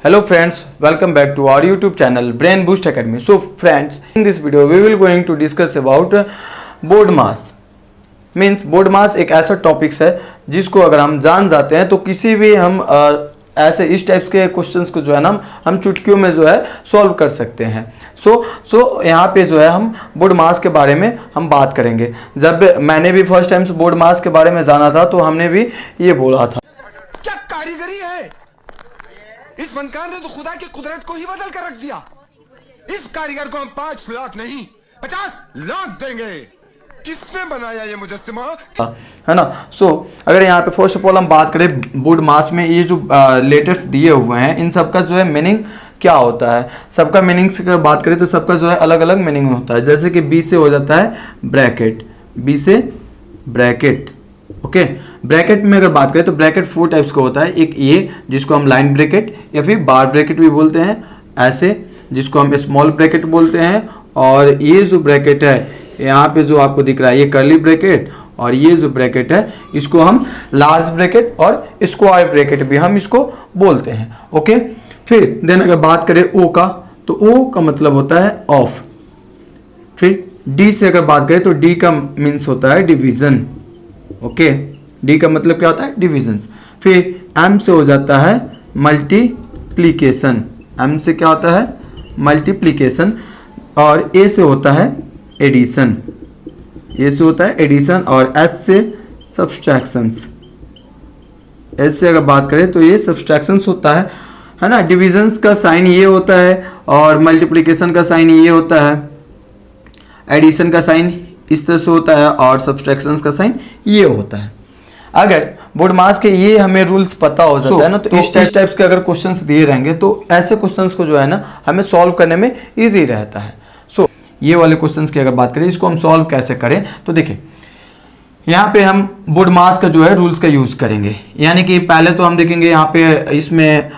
Hello friends, welcome back to our YouTube channel Brain Boost Academy. So friends, in this video we will going to discuss about board mass. Means board mass एक ऐसा topics है जिसको अगर हम जान जाते हैं तो किसी भी हम ऐसे इस टाइप्स के क्वेश्चंस को जो है ना हम चुटकियों में जो है सॉल्व कर सकते हैं। सो यहाँ पे जो है हम बोर्ड मास के बारे में हम बात करेंगे। जब मैंने भी फर्स्ट टाइम बोर्ड मास के बारे में जाना था तो हमने भी ये बोला था, क्या कारीगरी है, इस फनकार ने तो खुदा की कुदरत को ही बदल कर रख दिया। इस कारीगर को हम 5 लाख नहीं 50 लाख देंगे। किसने बनाया ये मुजस्समा, है ना। सो अगर यहाँ पे फर्स्ट ऑफ ऑल हम बात करें बोर्ड मास में ये जो लेटर्स दिए हुए हैं इन सबका जो है मीनिंग क्या होता है। सबका मीनिंग से अगर बात करें तो सबका जो है अलग अलग मीनिंग होता है। जैसे कि बी से हो जाता है ब्रैकेट, बी से ब्रैकेट, ओके। ब्रैकेट में अगर बात करें तो ब्रैकेट 4 टाइप्स का होता है। एक ये जिसको हम लाइन ब्रैकेट या फिर बार ब्रैकेट भी बोलते हैं, ऐसे जिसको हम स्मॉल ब्रैकेट बोलते हैं। और ये जो ब्रैकेट है यहाँ पे जो आपको दिख रहा है ये कर्ली ब्रैकेट, और ये जो ब्रैकेट है इसको हम लार्ज ब्रैकेट और स्क्वायर ब्रैकेट भी हम इसको बोलते हैं, ओके। फिर देन अगर बात करें ओ का तो ओ का मतलब होता है ऑफ। फिर डी से अगर बात करें तो डी का मीन्स होता है डिवीजन, ओके। डी का मतलब क्या होता है, डिविजन। फिर एम से हो जाता है मल्टीप्लीकेशन, एम से क्या होता है मल्टीप्लीकेशन। और ए से होता है एडिशन, ए से होता है एडिशन। और एस से सब्सट्रैक्शंस, एस से अगर बात करें तो ये सब्सट्रैक्शंस होता है ना। डिविजन्स का साइन ये होता है और मल्टीप्लिकेशन का साइन ये होता है, एडिशन का साइन इस तरह से होता है और सब्सट्रैक्शंस का साइन ये होता है। अगर बोर्ड मास के ये हमें रूल्स पता हो जाता है ना तो इस टाइप्स के अगर क्वेश्चंस दिए रहेंगे तो ऐसे क्वेश्चंस को जो है ना हमें सॉल्व करने में इजी रहता है। सो ये वाले क्वेश्चंस की अगर बात करें इसको हम सॉल्व कैसे करें तो देखिए यहाँ पे हम बोर्ड मास का जो है रूल्स का यूज करेंगे। यानी कि पहले तो हम देखेंगे यहाँ पे इसमें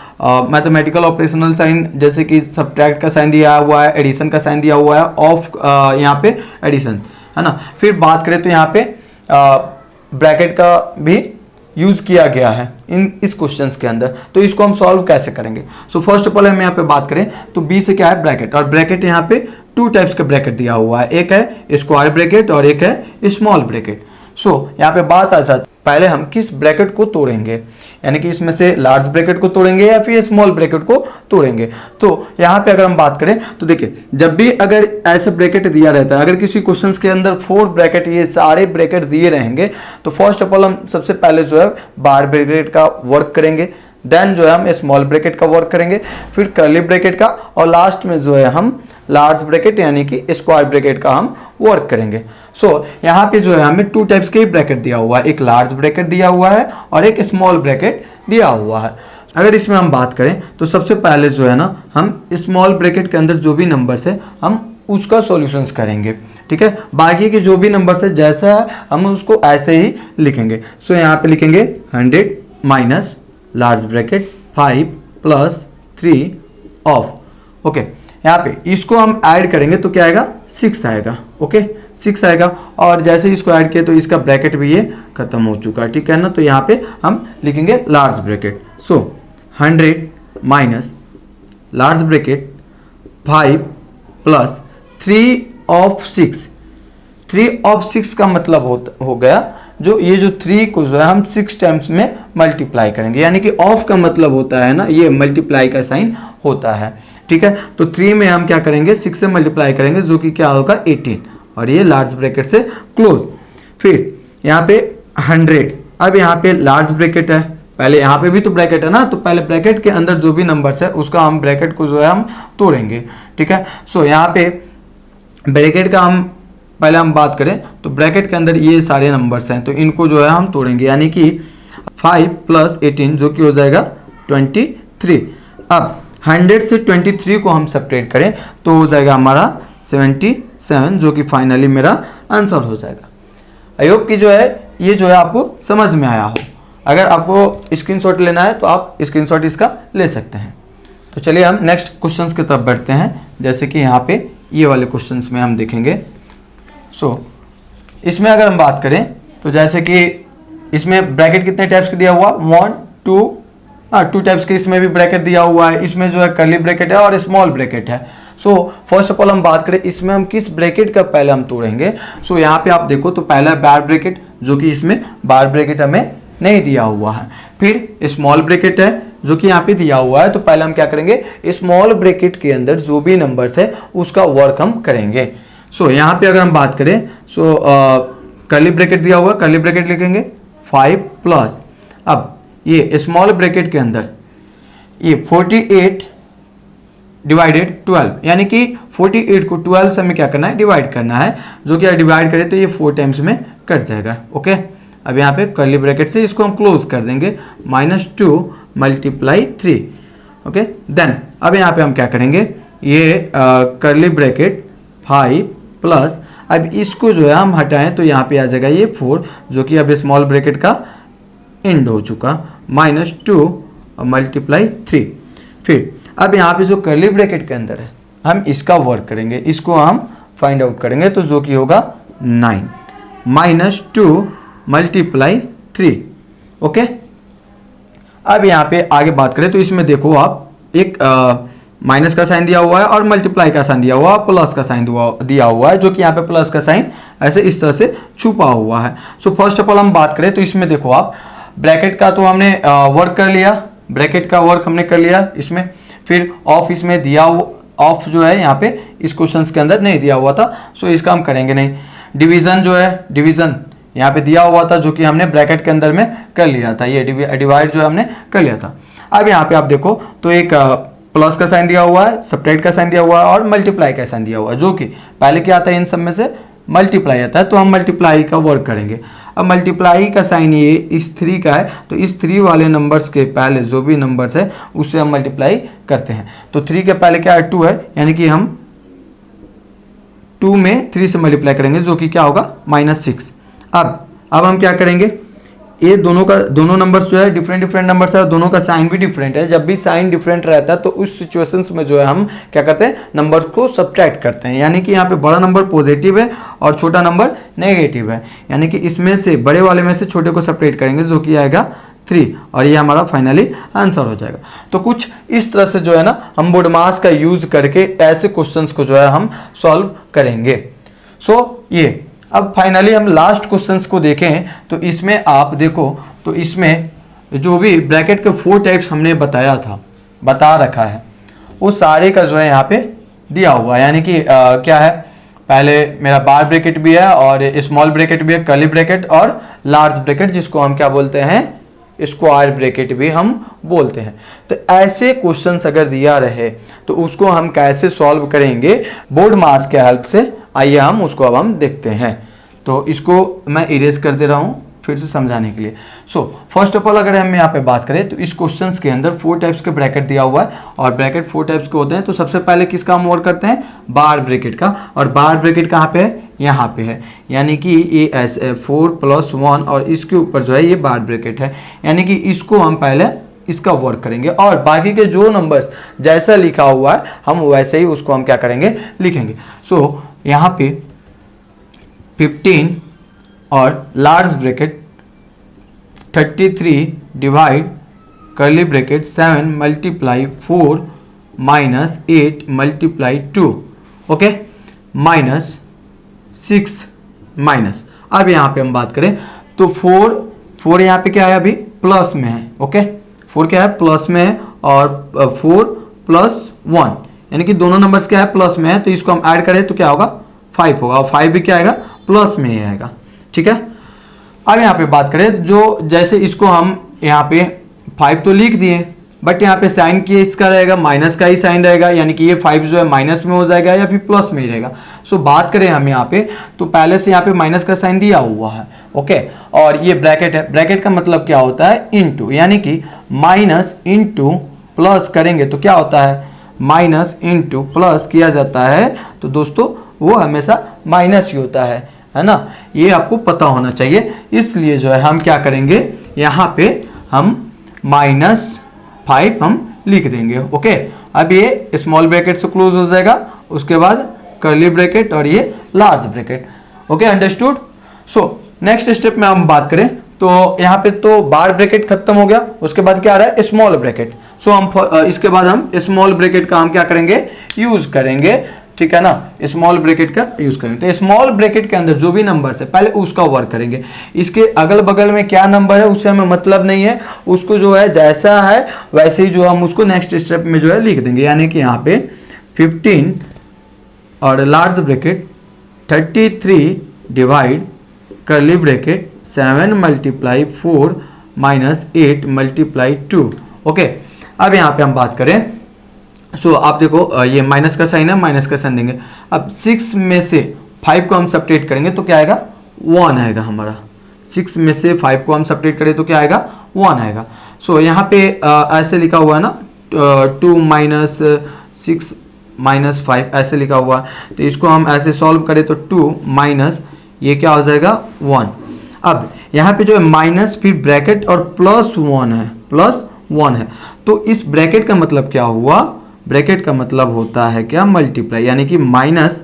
मैथमेटिकल ऑपरेशनल साइन, जैसे कि सब्ट्रैक्ट का साइन दिया हुआ है, एडिशन का साइन दिया हुआ है, ऑफ यहाँ पे एडिशन, है ना। फिर बात करें तो यहाँ पे ब्रैकेट का भी यूज किया गया है इस क्वेश्चंस के अंदर। तो इसको हम सॉल्व कैसे करेंगे। सो फर्स्ट ऑफ ऑल हम यहाँ पे बात करें तो बी से क्या है ब्रैकेट, और ब्रैकेट यहाँ पे 2 टाइप्स के ब्रैकेट दिया हुआ है, एक है स्क्वायर ब्रैकेट और एक है स्मॉल ब्रैकेट। सो यहाँ पे बात आ जाती पहले हम किस ब्रैकेट को तोड़ेंगे, यानी कि इसमें से लार्ज ब्रैकेट को तोड़ेंगे या फिर स्मॉल ब्रैकेट को तोड़ेंगे। तो यहाँ पे अगर हम बात करें तो देखिए जब भी अगर ऐसा ब्रैकेट दिया रहता है, अगर किसी क्वेश्चंस के अंदर 4 ब्रैकेट ये सारे ब्रैकेट दिए रहेंगे तो फर्स्ट ऑफ ऑल हम सबसे पहले जो है बार ब्रैकेट का वर्क करेंगे, देन जो है हम स्मॉल ब्रैकेट का वर्क करेंगे, फिर कर्ली ब्रैकेट का, और लास्ट में जो है हम लार्ज ब्रैकेट यानी कि स्क्वायर ब्रैकेट का हम वर्क करेंगे। सो यहाँ पे जो है हमें 2 टाइप्स के ब्रैकेट दिया हुआ है, एक लार्ज ब्रैकेट दिया हुआ है और एक स्मॉल ब्रैकेट दिया हुआ है। अगर इसमें हम बात करें तो सबसे पहले जो है ना हम स्मॉल ब्रैकेट के अंदर जो भी नंबर्स है हम उसका सॉल्यूशंस करेंगे, ठीक है। बाकी के जो भी नंबर्स है जैसा है हम उसको ऐसे ही लिखेंगे। सो यहाँ पे लिखेंगे 100 minus large bracket 5 plus 3 of, okay. यहाँ पे इसको हम ऐड करेंगे तो क्या आएगा 6 आएगा, ओके 6 आएगा। और जैसे ही इसको ऐड किया तो इसका ब्रैकेट भी ये खत्म हो चुका है, ठीक है ना। तो यहाँ पे हम लिखेंगे large bracket. So 100 minus large bracket 5 plus 3 of 6, 3 of 6 का मतलब हो गया जो ये जो 3 को जो है हम 6 टाइम्स में मल्टीप्लाई करेंगे, यानी कि ऑफ का मतलब होता है ना ये मल्टीप्लाई का साइन होता है, ठीक है। तो 3 में हम क्या करेंगे 6 से मल्टीप्लाई करेंगे जो कि क्या होगा 18, और ये लार्ज ब्रैकेट से क्लोज। फिर यहाँ पे 100, अब यहाँ पे लार्ज ब्रैकेट है, पहले यहाँ पे भी तो ब्रैकेट है ना, तो पहले ब्रैकेट के अंदर जो भी नंबर्स है उसका हम ब्रैकेट को जो है हम तोड़ेंगे, ठीक है। सो यहाँ पे ब्रैकेट का हम पहले हम बात करें तो ब्रैकेट के अंदर ये सारे नंबर्स हैं तो इनको जो है हम तोड़ेंगे, यानी कि 5 प्लस 18 जो कि हो जाएगा 23। अब 100 से 23 को हम सेपरेट करें तो हो जाएगा हमारा 77, जो कि फाइनली मेरा आंसर हो जाएगा। आई होप कि जो है ये जो है आपको समझ में आया हो। अगर आपको स्क्रीनशॉट लेना है तो आप स्क्रीनशॉट इसका ले सकते हैं। तो चलिए हम नेक्स्ट क्वेश्चंस की तरफ बढ़ते हैं। जैसे कि यहाँ पे ये वाले क्वेश्चंस में हम देखेंगे। सो इसमें अगर हम बात करें तो जैसे कि इसमें ब्रैकेट कितने टाइप्स का दिया हुआ 1 2 टू टाइप्स के इसमें भी ब्रैकेट दिया हुआ है, इसमें जो है कर्ली ब्रैकेट है और स्मॉल ब्रैकेट है। सो फर्स्ट ऑफ ऑल हम बात करें इसमें हम किस ब्रैकेट का पहले हम तोड़ेंगे। सो यहाँ पे आप देखो तो पहला बार ब्रैकेट, जो कि इसमें बार ब्रैकेट हमें नहीं दिया हुआ है। फिर स्मॉल ब्रैकेट है जो कि यहाँ पे दिया हुआ है, तो पहले हम क्या करेंगे, स्मॉल ब्रैकेट के अंदर जो भी नंबर्स है उसका वर्क हम करेंगे। सो यहाँ पे अगर हम बात करें, सो कर्ली ब्रैकेट दिया हुआ है, कर्ली ब्रैकेट लिखेंगे 5 प्लस, अब ये स्मॉल ब्रैकेट के अंदर ये 48 डिवाइडेड 12, यानी कि 48 को 12 से हमें क्या करना है, डिवाइड करना है, जो कि डिवाइड करें तो ये 4 टाइम्स में कट जाएगा। ओके, अब यहाँ पे कर्ली ब्रैकेट से इसको हम क्लोज कर देंगे, -2 मल्टीप्लाई 3। ओके, देन अब यहाँ पे हम क्या करेंगे, ये कर्ली ब्रैकेट 5 प्लस, अब इसको जो है हम हटाएं तो यहाँ पे आ जाएगा ये 4, जो कि अब स्मॉल ब्रैकेट का एंड हो चुका, -2 मल्टीप्लाई 3। फिर अब यहाँ पे जो कर्ली ब्रैकेट के अंदर है हम इसका वर्क करेंगे, इसको हम फाइंड आउट करेंगे, तो जो कि होगा 9 -2 मल्टीप्लाई 3। ओके, अब यहाँ पे आगे बात करें तो इसमें देखो आप एक माइनस का साइन दिया हुआ है और मल्टीप्लाई का साइन दिया हुआ है, प्लस का साइन दिया हुआ है, जो कि यहाँ पे प्लस का साइन ऐसे इस तरह से छुपा हुआ है। सो फर्स्ट ऑफ ऑल हम बात करें तो इसमें देखो आप ब्रैकेट का तो हमने वर्क कर लिया, ब्रैकेट का वर्क हमने कर लिया इसमें। फिर ऑफ इसमें दिया, ऑफ जो है यहाँ पे इस क्वेश्चन के अंदर नहीं दिया हुआ था, सो इसका हम करेंगे नहीं। डिवीजन जो है, डिवीजन यहाँ पे दिया हुआ था, जो कि हमने ब्रैकेट के अंदर में कर लिया था, ये डिवाइड जो हमने कर लिया था। अब यहाँ पे आप देखो तो एक प्लस का साइन दिया हुआ है, सब्ट्रैक्ट का साइन दिया हुआ है और मल्टीप्लाई का साइन दिया हुआ है, जो कि पहले क्या आता है इन सब में से, मल्टीप्लाई आता है, तो हम मल्टीप्लाई का वर्क करेंगे। अब मल्टीप्लाई का साइन ये इस 3 का है, तो इस 3 वाले नंबर्स के पहले जो भी नंबर्स है उससे हम मल्टीप्लाई करते हैं। तो 3 के पहले क्या है, 2 है, यानी कि हम 2 में 3 से मल्टीप्लाई करेंगे, जो कि क्या होगा -6। अब हम क्या करेंगे, ये दोनों नंबर्स जो है डिफरेंट नंबर्स है और दोनों का साइन भी डिफरेंट है। जब भी साइन डिफरेंट रहता है तो उस सिचुएशंस में जो है हम क्या करते हैं, नंबर को सब्ट्रैक्ट करते हैं, यानी कि यहाँ पे बड़ा नंबर पॉजिटिव है और छोटा नंबर नेगेटिव है, यानी कि इसमें से बड़े वाले में से छोटे को सेपरेट करेंगे, जो कि आएगा 3, और ये हमारा फाइनली आंसर हो जाएगा। तो कुछ इस तरह से जो है ना हम बोडमास का यूज करके ऐसे क्वेश्चन को जो है हम सॉल्व करेंगे। सो ये अब फाइनली हम लास्ट क्वेश्चंस को देखें तो इसमें आप देखो तो इसमें जो भी ब्रैकेट के 4 टाइप्स हमने बता रखा है, वो सारे का जो है यहाँ पे दिया हुआ है, यानी कि क्या है, पहले मेरा बार ब्रैकेट भी है और स्मॉल ब्रैकेट भी है, कर्ली ब्रैकेट और लार्ज ब्रैकेट, जिसको हम क्या बोलते हैं, स्क्वायर ब्रैकेट भी हम बोलते हैं। तो ऐसे क्वेश्चंस अगर दिया रहे तो उसको हम कैसे सॉल्व करेंगे बोर्ड मास के हेल्प से, आइए हम उसको अब हम देखते हैं। तो इसको मैं इरेज कर दे रहा हूँ फिर से समझाने के लिए। सो फर्स्ट ऑफ ऑल अगर हम यहाँ पे बात करें तो इस क्वेश्चंस के अंदर 4 टाइप्स के ब्रैकेट दिया हुआ है और ब्रैकेट 4 टाइप्स के होते हैं। तो सबसे पहले किसका हम वर्क करते हैं, बार ब्रैकेट का, और बार ब्रैकेट कहाँ पे है, यहाँ पे है, यानी कि ये ऐसे 4 + 1 और इसके ऊपर जो है ये बार ब्रैकेट है, यानी कि इसको हम पहले इसका वर्क करेंगे और बाकी के जो नंबर्स जैसा लिखा हुआ है हम वैसे ही उसको हम क्या करेंगे, लिखेंगे। सो यहाँ पे 15 और large bracket 33 divide curly bracket 7 multiply 4 -8 multiply 2, okay, -6 minus. अब यहाँ पे हम बात करें तो 4 यहाँ पे क्या है, अभी प्लस में है, ओके, 4 क्या है, प्लस में है, और 4 + 1 यानी कि दोनों नंबर्स क्या है, प्लस में है, तो इसको हम ऐड करें तो क्या होगा, 5 होगा, और 5 भी क्या आएगा, प्लस में ही आएगा, ठीक है। अब यहाँ पे बात करें जो जैसे इसको हम यहाँ पे 5 तो लिख दिए, बट यहाँ पे साइन की इसका रहेगा, माइनस का ही साइन रहेगा, यानी कि ये 5 जो है माइनस में हो जाएगा या फिर प्लस में ही रहेगा। सो बात करें हम यहाँ पे तो पहले से यहाँ पे माइनस का साइन दिया हुआ है, ओके, और ये ब्रैकेट है, ब्रैकेट का मतलब क्या होता है, इनटू, यानी कि माइनस इंटू प्लस करेंगे तो क्या होता है, माइनस इंटू प्लस किया जाता है तो दोस्तों वो हमेशा माइनस ही होता है ना, ये आपको पता होना चाहिए। इसलिए जो है हम क्या करेंगे, यहाँ पे हम -5 हम लिख देंगे, ओके। अब ये स्मॉल ब्रैकेट से क्लोज हो जाएगा, उसके बाद कर्ली ब्रैकेट और ये large bracket, okay, understood. So next step में हम बात करें तो यहाँ पे तो बार ब्रैकेट खत्म हो गया, उसके बाद क्या आ रहा है, स्मॉल ब्रैकेट। सो हम इसके बाद हम स्मॉल ब्रैकेट का हम क्या करेंगे, यूज करेंगे, ठीक है ना, स्मॉल ब्रैकेट का यूज करेंगे। तो स्मॉल ब्रैकेट के अंदर जो भी नंबर है पहले उसका वर्क करेंगे, इसके अगल बगल में क्या नंबर है उससे हमें मतलब नहीं है, उसको जो है जैसा है वैसे ही जो हम उसको नेक्स्ट स्टेप में जो है लिख देंगे। यानी कि यहाँ पे 15 और large bracket 33 divide curly bracket 7 multiply 4 minus 8 multiply 2। Okay, अब यहाँ पे हम बात करें, सो आप देखो ये माइनस का साइन है, माइनस का साइन देंगे। अब 6 में से 5 को हम सब्ट्रैक्ट करेंगे तो क्या आएगा, 1 आएगा हमारा। 6 में से 5 को हम सब्ट्रैक्ट करें तो क्या आएगा, 1 आएगा। सो यहाँ पे ऐसे लिखा हुआ है ना, 2 माइनस 6 माइनस 5 ऐसे लिखा हुआ है, तो इसको हम ऐसे सॉल्व करें तो 2 माइनस ये क्या हो जाएगा, 1। अब यहाँ पे जो है माइनस फिर ब्रैकेट और प्लस 1 है, प्लस 1 है, तो इस ब्रैकेट का मतलब क्या हुआ, ब्रैकेट का मतलब होता है क्या, मल्टीप्लाई, यानी कि माइनस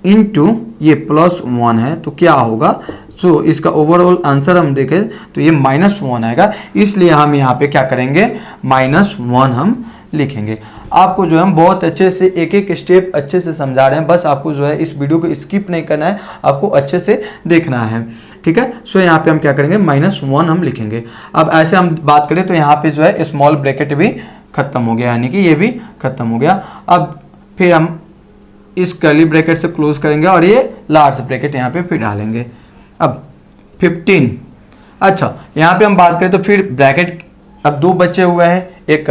इनटू ये प्लस 1 है तो क्या होगा। सो इसका ओवरऑल आंसर हम देखें तो ये -1 आएगा, इसलिए हम यहाँ पे क्या करेंगे, -1 हम लिखेंगे। आपको जो है हम बहुत अच्छे से एक एक स्टेप अच्छे से समझा रहे हैं, बस आपको जो है इस वीडियो को स्किप नहीं करना है, आपको अच्छे से देखना है, ठीक है। सो यहाँ पे हम क्या करेंगे, -1 हम लिखेंगे। अब ऐसे हम बात करें तो यहाँ पे जो है स्मॉल ब्रैकेट भी खत्म हो गया, यानी कि ये भी खत्म हो गया। अब फिर हम इस कर्ली ब्रैकेट से क्लोज करेंगे और ये लार्ज ब्रैकेट यहाँ पे फिर डालेंगे। अब 15, अच्छा यहाँ पे हम बात करें तो फिर ब्रैकेट अब 2 बचे हुए हैं, एक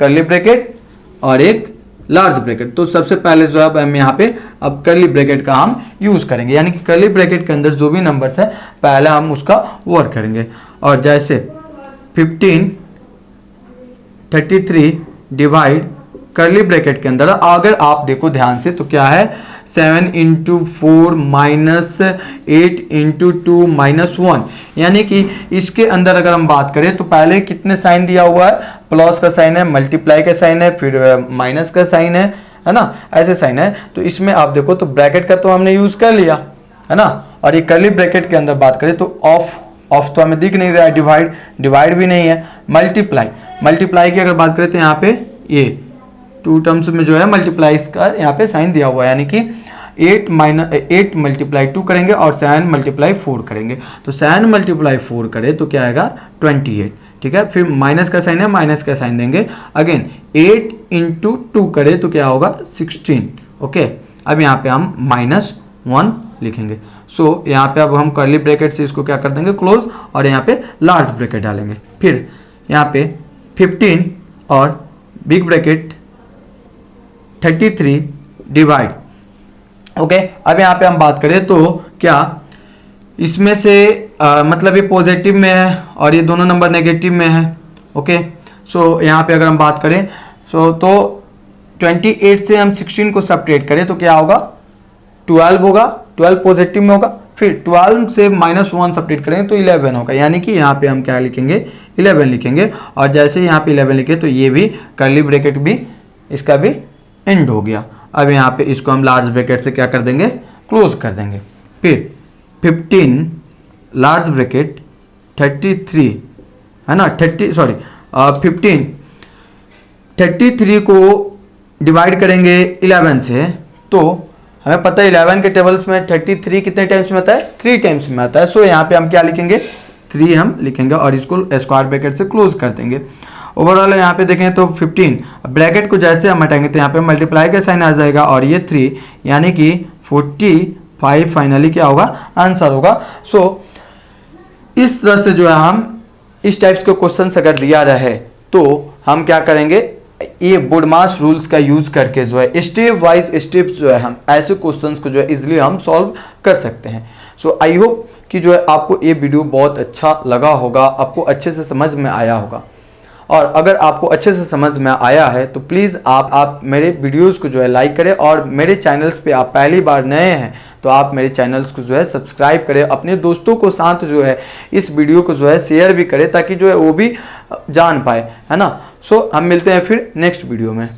कर्ली ब्रैकेट और एक लार्ज ब्रैकेट। तो सबसे पहले जो है हम यहाँ पे अब कर्ली ब्रैकेट का हम यूज करेंगे, यानी कि कर्ली ब्रैकेट के अंदर जो भी नंबर्स है पहले हम उसका वर्क करेंगे। और जैसे 15 33 डिवाइड कर्ली ब्रैकेट के अंदर अगर आप देखो ध्यान से तो क्या है, 7 इंटू 4 माइनस 8 इंटू 2 माइनस 1, यानी कि इसके अंदर अगर हम बात करें तो पहले कितने साइन दिया हुआ है, प्लस का साइन है, मल्टीप्लाई का साइन है, फिर माइनस का साइन है ना, ऐसे साइन है। तो इसमें आप देखो तो ब्रैकेट का तो हमने यूज कर लिया है ना, और ये कर्ली ब्रैकेट के अंदर बात करें तो ऑफ तो हमें दिख नहीं रहा है, डिवाइड भी नहीं है, मल्टीप्लाई की अगर बात करें तो यहाँ पे ये 2 टर्म्स में जो है मल्टीप्लाई का यहाँ पे साइन दिया हुआ है, यानी कि 8 मल्टीप्लाई 2 करेंगे और 7 मल्टीप्लाई 4 करेंगे, तो 7 मल्टीप्लाई 4 करें तो क्या आएगा, 28, ठीक है। फिर माइनस का साइन है, माइनस का साइन देंगे, अगेन 8 इंटू 2 करें तो क्या होगा, 16। ओके, अब यहाँ पे हम -1 लिखेंगे। सो यहाँ पे अब हम कर्ली ब्रैकेट से इसको क्या कर देंगे, क्लोज, और यहाँ पे लार्ज ब्रैकेट डालेंगे। फिर यहाँ पे 15 और बिग ब्रैकेट 33 डिवाइड। ओके, अब यहाँ पे हम बात करें तो क्या इसमें से मतलब ये पॉजिटिव में है और ये दोनों नंबर नेगेटिव में है। ओके, सो यहाँ पे अगर हम बात करें तो 28 से हम 16 को सब्ट्रैक्ट करें तो क्या होगा, 12 होगा, 12 पॉजिटिव में होगा, फिर 12 से -1 सब्ट्रैक्ट करेंगे तो 11 होगा, यानी कि यहाँ पे हम क्या लिखेंगे, 11 लिखेंगे। और जैसे यहाँ पे 11 लिखे तो ये भी कर्ली ब्रैकेट भी इसका भी एंड हो गया। अब यहाँ पे इसको हम लार्ज ब्रैकेट से क्या कर देंगे, क्लोज कर देंगे। फिर 15 लार्ज ब्रैकेट 33 है ना, 15 33 को डिवाइड करेंगे 11 से, तो हमें पता है 11 के टेबल्स में 33 कितने टाइम्स में आता है, 3 टाइम्स में आता है। सो यहाँ पे हम क्या लिखेंगे, 3 हम लिखेंगे और इसको स्क्वायर ब्रैकेट से क्लोज कर देंगे। ओवरऑल यहाँ पे देखें तो 15 ब्रैकेट को जैसे हम हटाएंगे तो यहाँ पे मल्टीप्लाई का साइन आ जाएगा और ये 3, यानी कि 45 फाइनली क्या होगा, आंसर होगा। सो इस तरह से जो है हम इस टाइप्स के क्वेश्चन अगर दिया रहे तो हम क्या करेंगे, ये बोडमास रूल्स का यूज करके जो है स्टेप वाइज स्टेप्स जो है हम ऐसे क्वेश्चंस को जो है इजीली हम सॉल्व कर सकते हैं। सो आई होप कि जो है आपको ये वीडियो बहुत अच्छा लगा होगा, आपको अच्छे से समझ में आया होगा। और अगर आपको अच्छे से समझ में आया है तो प्लीज़ आप मेरे वीडियोस को जो है लाइक करें, और मेरे चैनल्स पे आप पहली बार नए हैं तो आप मेरे चैनल्स को जो है सब्सक्राइब करें, अपने दोस्तों को साथ जो है इस वीडियो को जो है शेयर भी करें ताकि जो है वो भी जान पाए, है ना। सो हम मिलते हैं फिर नेक्स्ट वीडियो में।